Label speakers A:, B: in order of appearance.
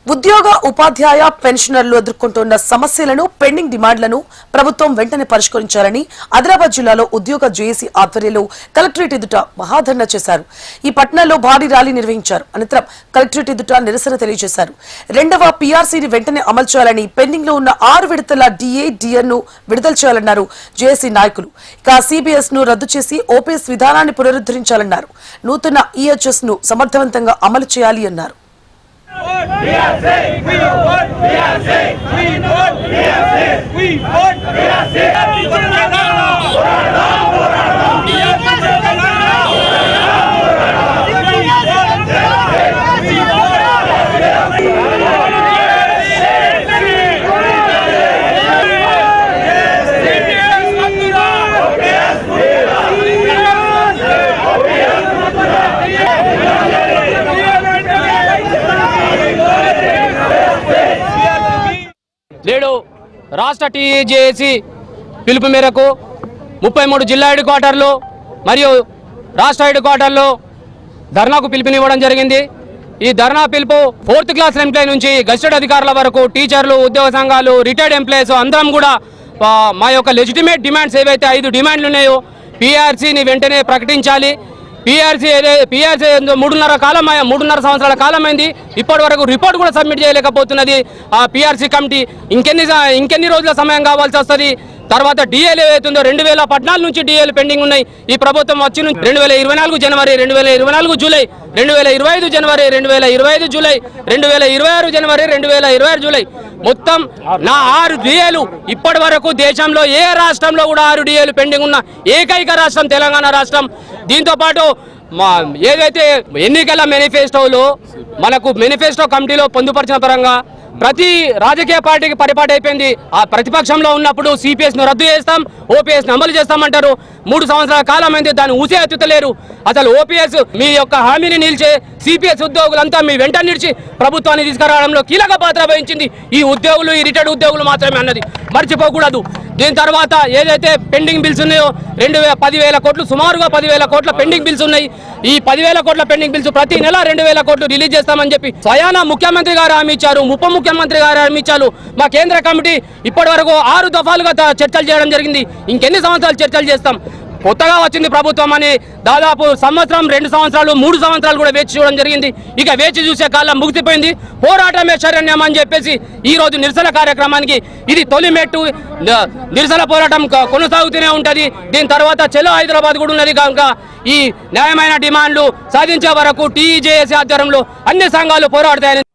A: ఉద్యోగ ఉపాధ్యాయ పెన్షనర్లు ఎదుర్కొంటున్న సమస్యలను పెండింగ్ డిమాండ్లను ప్రభుత్వం వెంటనే పరిష్కరించాలని ఆదిలాబాద్ జిల్లాలో ఉద్యోగ జేఏసీ ఆధ్వర్యంలో కలెక్టరేట్ ఎదుట మహాధర్నా చేశారు. ఈ పట్టణంలో భారీ ర్యాలీ నిర్వహించారు. అనంతరం కలెక్టరేట్ ఎదుట నిరసన తెలియజేశారు. రెండవ పీఆర్సీని వెంటనే అమలు చేయాలని, పెండింగ్ లో ఉన్న 6 విడతల డిఏ డిఎన్ ను విడుదల చేయాలన్నారు జేఏసీ నాయకులు. ఇక సిబిఎస్ ను రద్దు చేసి ఓపీఎస్ విధానాన్ని పునరుద్ధరించాలన్నారు. నూతన ఈహెచ్ఎస్ ను సమర్థవంతంగా అమలు చేయాలి అన్నారు.
B: నేడు రాష్ట్ర టీజేఏసీ పిలుపు మేరకు 33 జిల్లా హెడ్ క్వార్టర్లు మరియు రాష్ట్ర హెడ్ క్వార్టర్లో ధర్నాకు పిలుపునివ్వడం జరిగింది. ఈ ధర్నా పిలుపు 4th క్లాస్ ఎంప్లాయ్ నుంచి గెజిటెడ్ అధికారుల వరకు టీచర్లు, ఉద్యోగ సంఘాలు, రిటైర్డ్ ఎంప్లాయీస్ అందరం కూడా మా యొక్క లెజిటిమేట్ డిమాండ్స్ ఏవైతే 5 డిమాండ్లు ఉన్నాయో పీఆర్సీని వెంటనే ప్రకటించాలి. పీఆర్సీ 3.5 సంవత్సరాల కాలమైంది. ఇప్పటి వరకు రిపోర్ట్ కూడా సబ్మిట్ చేయలేకపోతున్నది ఆ పీఆర్సీ కమిటీ. ఇంకెన్ని రోజుల సమయం కావాల్సి వస్తుంది. తర్వాత డిఏలు ఏవైతుందో 2014 నుంచి డిఏలు పెండింగ్ ఉన్నాయి. ఈ ప్రభుత్వం వచ్చి 2024 జనవరి, 2024 జూలై, 2025 జనవరి, 2025 జూలై, 2026 జనవరి, 2026 జూలై మొత్తం 6 డిఏలు ఇప్పటి వరకు దేశంలో ఏ రాష్ట్రంలో కూడా 6 డిఏలు పెండింగ్ ఉన్న ఏకైక రాష్ట్రం తెలంగాణ రాష్ట్రం. దీంతో పాటు ఏదైతే ఎన్నికల మేనిఫెస్టోలో మనకు మేనిఫెస్టో కమిటీలో పొందుపరిచిన పరంగా ప్రతి రాజకీయ పార్టీకి పరిపాటి అయిపోయింది. ఆ ప్రతిపక్షంలో ఉన్నప్పుడు సిపిఎస్ ను రద్దు చేస్తాం, ఓపీఎస్ ను అమలు చేస్తామంటారు. 3 సంవత్సరాల కాలమైంది, దాన్ని ఊసే ఎత్తుతలేరు. అసలు ఓపీఎస్ మీ యొక్క హామీని నిలిచే సిపిఎస్ ఉద్యోగులంతా మీ వెంట నిలిచి ప్రభుత్వాన్ని తీసుకురావడంలో కీలక పాత్ర వహించింది ఈ ఉద్యోగులు, ఈ రిటైర్డ్ ఉద్యోగులు మాత్రమే అన్నది మర్చిపోకూడదు. దీని తర్వాత ఏదైతే పెండింగ్ బిల్స్ ఉన్నాయో 10,000 కోట్లు, సుమారుగా 10,000 కోట్ల పెండింగ్ బిల్స్ ఉన్నాయి. ఈ 10,000 కోట్ల పెండింగ్ బిల్స్ ప్రతి నెల 2,000 కోట్లు రిలీజ్ చేస్తామని చెప్పి స్వయాన ముఖ్యమంత్రి గారు హామీ ఇచ్చారు, ఉప ముఖ్యమంత్రి గారు హామీ ఇచ్చారు. మా కేంద్ర కమిటీ ఇప్పటి వరకు 6 దఫాలుగా చర్చలు చేయడం జరిగింది. ఇంకెన్ని సంవత్సరాలు చర్చలు చేస్తాం? కొత్తగా వచ్చింది ప్రభుత్వం అని దాదాపు సంవత్సరం, 2 సంవత్సరాలు, 3 సంవత్సరాలు కూడా వేచి చూడడం జరిగింది. ఇక వేచి చూసే కాలం ముగిసిపోయింది. పోరాటమే శరణ్యం అని చెప్పేసి ఈ రోజు నిరసన కార్యక్రమానికి ఇది తొలి మెట్టు. నిరసన పోరాటం కొనసాగుతూనే ఉంటుంది. దీని తర్వాత చలో హైదరాబాద్ కూడా ఉన్నది. కనుక ఈ న్యాయమైన డిమాండ్లు సాధించే వరకు టీజేఏసీ ఆధ్వర్యంలో అన్ని సంఘాలు పోరాడతాయని